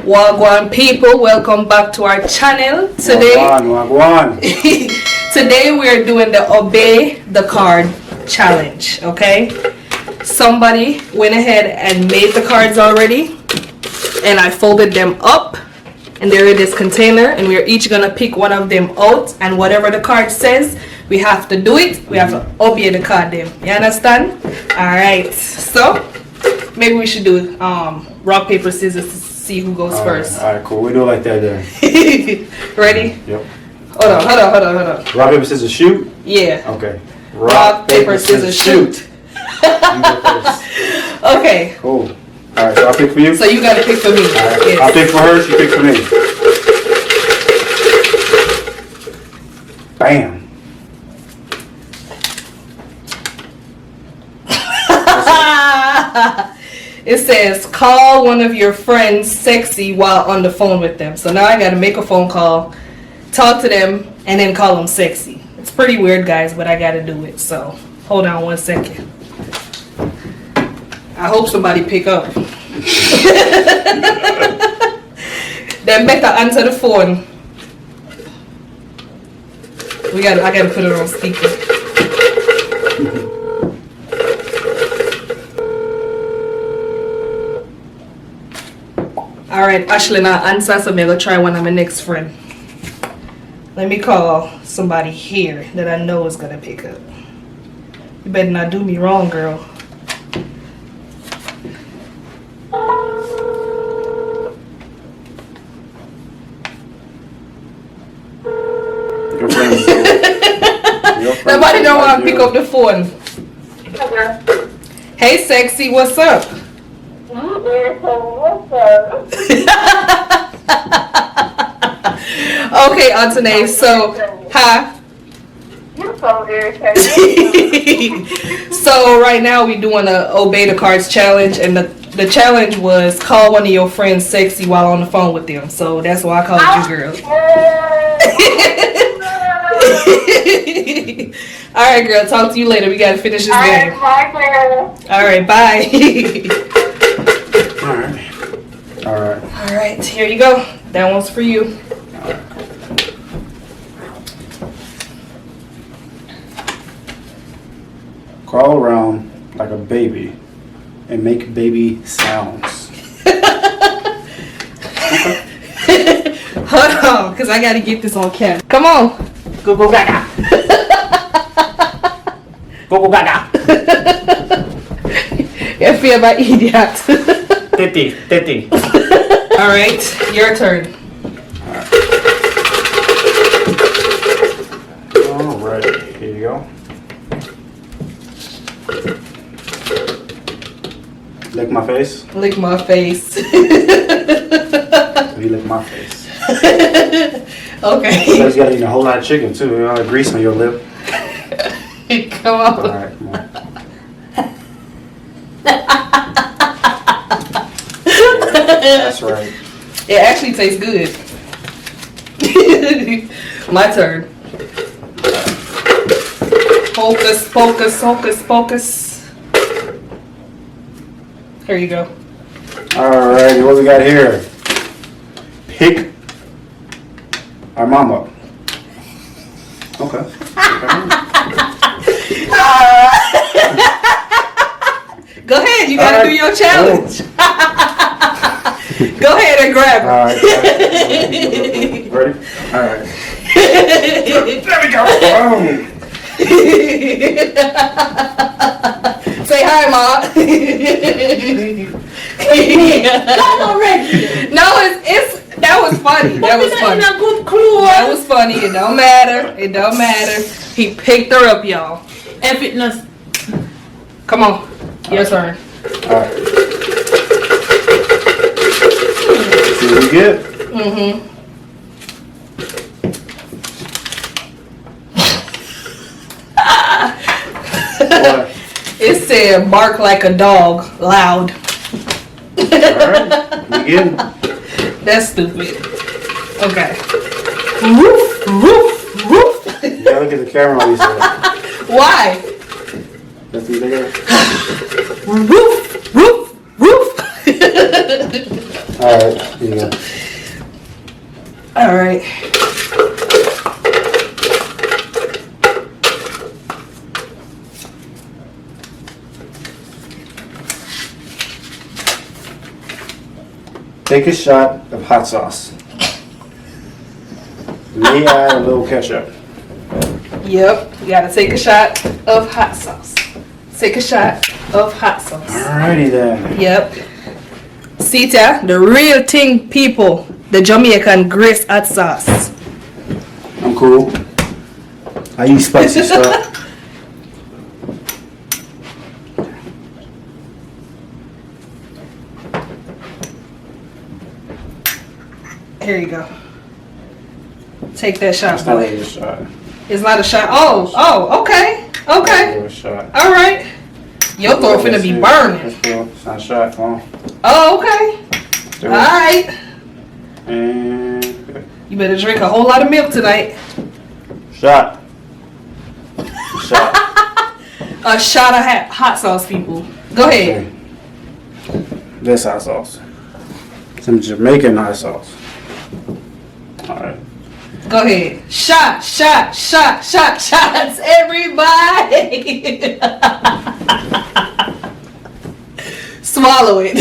Wagwan people, welcome back to our channel. Today, today we are doing the obey the card challenge. Okay, somebody went ahead and made the cards already, and I folded them up, and they're in this container, and we are each gonna pick one of them out, and whatever the card says, we have to do it. We have to obey the card. Them, you understand? All right. So maybe we should do rock paper scissors. See who goes first. Alright, cool. We do it like that then. Ready? Yep. Hold on. Rock, paper, scissors, shoot? Yeah. Okay. Rock, paper, scissors, shoot. You go first. Okay. Cool. Alright, so I'll pick for you? So you gotta pick for me. Alright. Yes. I'll pick for her, she pick for me. Bam. It says, call one of your friends sexy while on the phone with them. So now I gotta make a phone call, talk to them, and then call them sexy. It's pretty weird, guys, but I gotta do it. So hold on 1 second. I hope somebody pick up. Then better answer the phone. I gotta put it on speaker. Alright, Ashley, now answer, so I'm gonna try one of my next friend. Let me call somebody here that I know is gonna pick up. You better not do me wrong, girl. Your friends. Nobody don't want to pick up the phone. Hey, sexy, what's up? Okay, Antoine, so, huh? You're so irritating. So right now we're doing a obey the cards challenge, and the challenge was call one of your friends sexy while on the phone with them. So that's why I called you, girl. All right, girl, talk to you later. We gotta finish this game. All right, bye. All right, here you go. That one's for you. Crawl around like a baby and make baby sounds. Hold on, because I gotta get this on camera. Come on. Go go gaga. Go go gaga. You feel my idiot. Titty. All right, your turn. Alright, here you go. Lick my face. Lick my face. You lick my face. Okay. You guys gotta eat a whole lot of chicken too. You got grease on your lip. Come on. Alright, come on. That's right. It actually tastes good. My turn. Focus. Here you go. Alrighty, what we got here? Pick our mom up. Okay. Go ahead, you gotta do your challenge. Go ahead and grab her. Alright. Ready? Alright. There we go. Say hi, Ma. No, it's that was funny. That was funny. That was funny. It don't matter. He picked her up, y'all. And fitness. Come on. Your turn. Alright. See what we get? What? It said bark like a dog, loud. Alright. Begin. That's stupid. Okay. Roof. gotta look at the camera when you say that. Why? That's the bigger. Roof, roof, roof. Alright, here you go. All right. Take a shot of hot sauce. May add a little ketchup. Yep, you gotta take a shot of hot sauce. Take a shot of hot sauce. Alrighty then. Yep. Sita, the real thing, people. The Jamaican grace hot sauce. I'm cool. I eat spicy stuff. Here you go. Take that shot, It's not boy. really a shot. It's not a shot. Oh, okay. Okay. It's a shot. All right. Your throat finna be burning. Let's go. It's not a shot. Come on. Oh, okay. Do All it. right. And You better drink a whole lot of milk tonight. shot. Shot. A shot of hot sauce, people. Go ahead. Okay. This hot sauce. Some Jamaican hot sauce. Alright. Go ahead. Shot, shot, shot, shot, shots, everybody. Swallow it.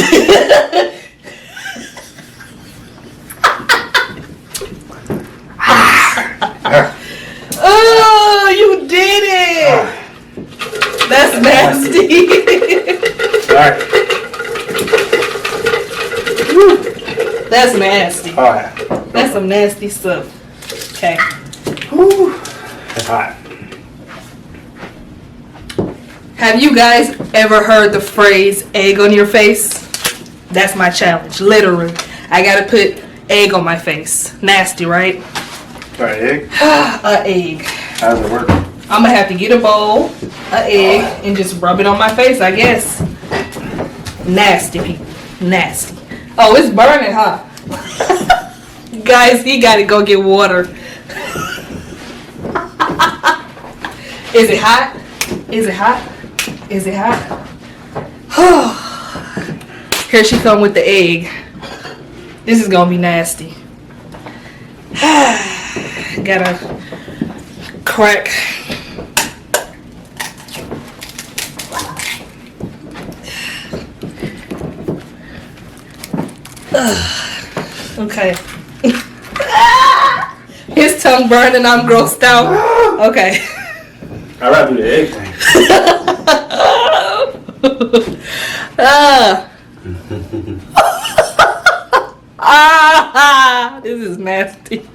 Oh, you did it. That's nasty. Alright. That's nasty. Alright. That's some nasty stuff. Okay. Whew. It's hot. Have you guys ever heard the phrase egg on your face? That's my challenge, literally. I gotta put egg on my face. Nasty, right? Alright, egg. A egg. How does it work? I'm gonna have to get a bowl, a egg, and just rub it on my face, I guess. Nasty, people. Nasty. Oh, it's burning, huh? Guys, he gotta go get water. Is it hot? Is it hot? Is it hot? Here she come with the egg. This is gonna be nasty. Gotta crack. Okay. His tongue burned and I'm grossed out. Okay. I'd rather do the egg thing. This is nasty.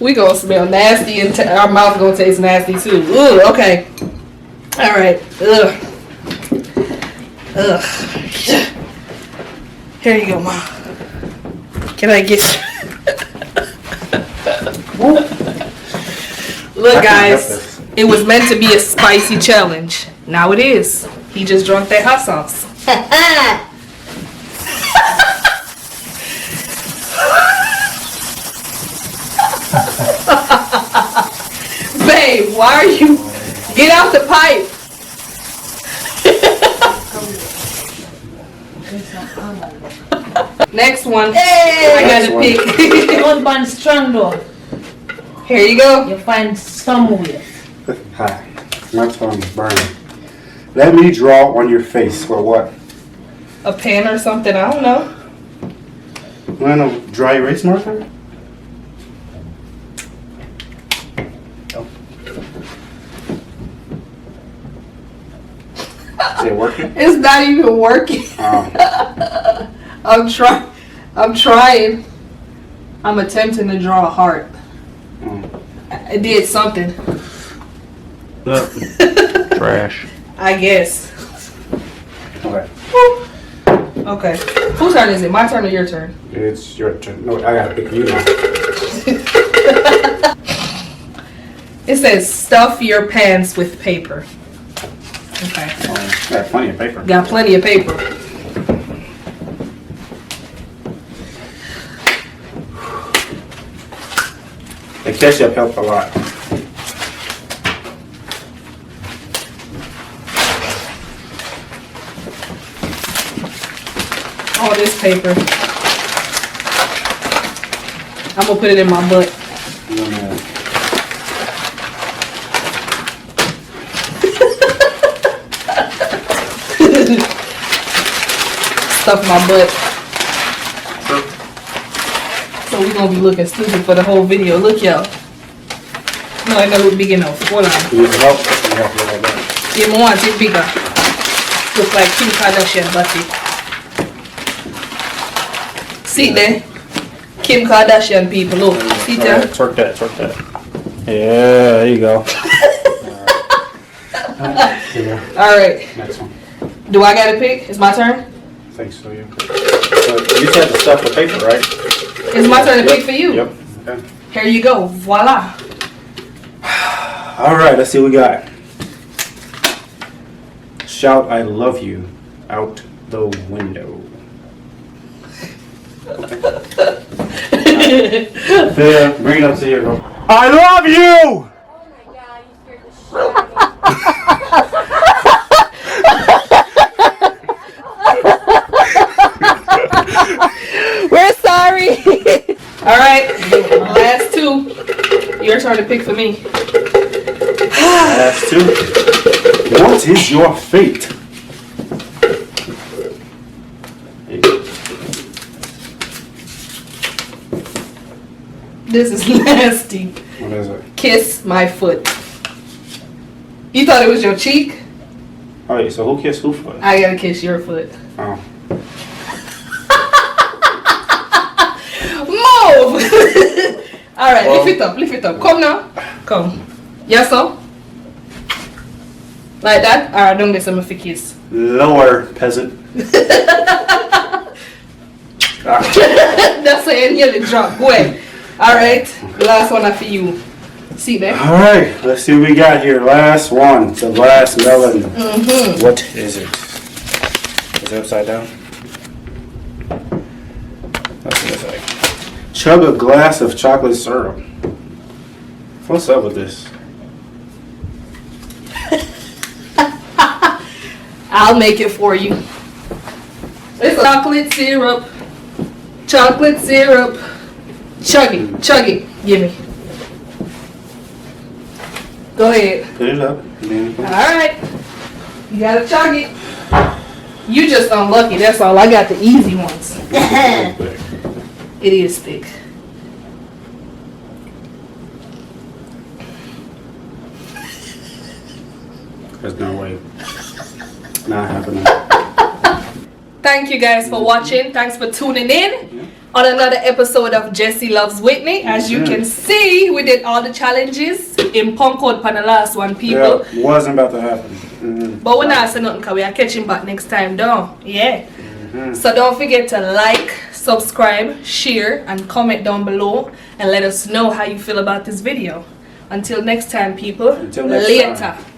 We gonna smell nasty and our mouth gonna taste nasty too. Ooh, okay. All right. Ugh. Ugh. Here you go, Mom. Can I get Look, guys. It was meant to be a spicy challenge. Now it is. He just drunk that hot sauce. Babe, why are you... Get out the pipe. Next one. I Next gotta one. pick. Don't burn strong though. Here you go. You find somewhere. Hi. My tongue is burning. Let me draw on your face for what? A pen or something. I don't know. Want a dry erase marker? Oh. Is it working? It's not even working. Oh. I'm trying. I'm attempting to draw a heart. Mm. I did something. Trash. I guess. Okay. Okay. Whose turn is it? My turn or your turn? It's your turn. No, I gotta pick you now. It says stuff your pants with paper. Okay. Got plenty of paper. Got plenty of paper. The ketchup helped a lot. All this paper. I'm gonna put it in my butt. Stuff my butt. So we're gonna be looking stupid for the whole video. Look, y'all. No, it don't look big enough. Hold on. You need help? You help a little bit. Yeah, I want it bigger. Look like Kim Kardashian body. See there? Kim Kardashian people. Look. See there? Twerk that, twerk that. Yeah, there you go. Alright. Next one. Do I gotta pick? It's my turn? I think so, yeah. So you just had to stuff the paper, right? It's my turn to pick for you. Yep. Okay. Here you go. Voila. All right, let's see what we got. Shout I love you out the window. Yeah, bring it up to here, bro. I love you! Oh my god, you scared the shit out of me. We're sorry. Alright. Last two. Your turn to pick for me. Last two. What is your fate? There you go. This is nasty. What is it? Kiss my foot. You thought it was your cheek? Alright, so who kissed who first? I gotta kiss your foot. Oh. Move! Alright, lift it up, lift it up. Come now. Come. Yes, sir? Like that? Alright, don't get some of the kiss. Lower, peasant. That's it, nearly drop. Wait. Alright, last one for you. See there? Alright, let's see what we got here. Last one. The last melon. What is it? Is it upside down? That's what it's like. Chug a glass of chocolate syrup. What's up with this? I'll make it for you. It's chocolate syrup. Chocolate syrup. Chug it. Chug it. Give me. Go ahead. Put it up. Alright. You gotta chug it. You just unlucky, that's all. I got the easy ones. It is thick. There's no way. Not happening. Thank you guys for watching. Thanks for tuning in on another episode of Jessie Loves Whitney. As you can see, we did all the challenges in punk out for the last one, people. Yeah, wasn't about to happen. But we're not saying nothing because we are catching back next time, though. Yeah. So don't forget to like, subscribe, share, and comment down below and let us know how you feel about this video. Until next time, people. Until next later. time.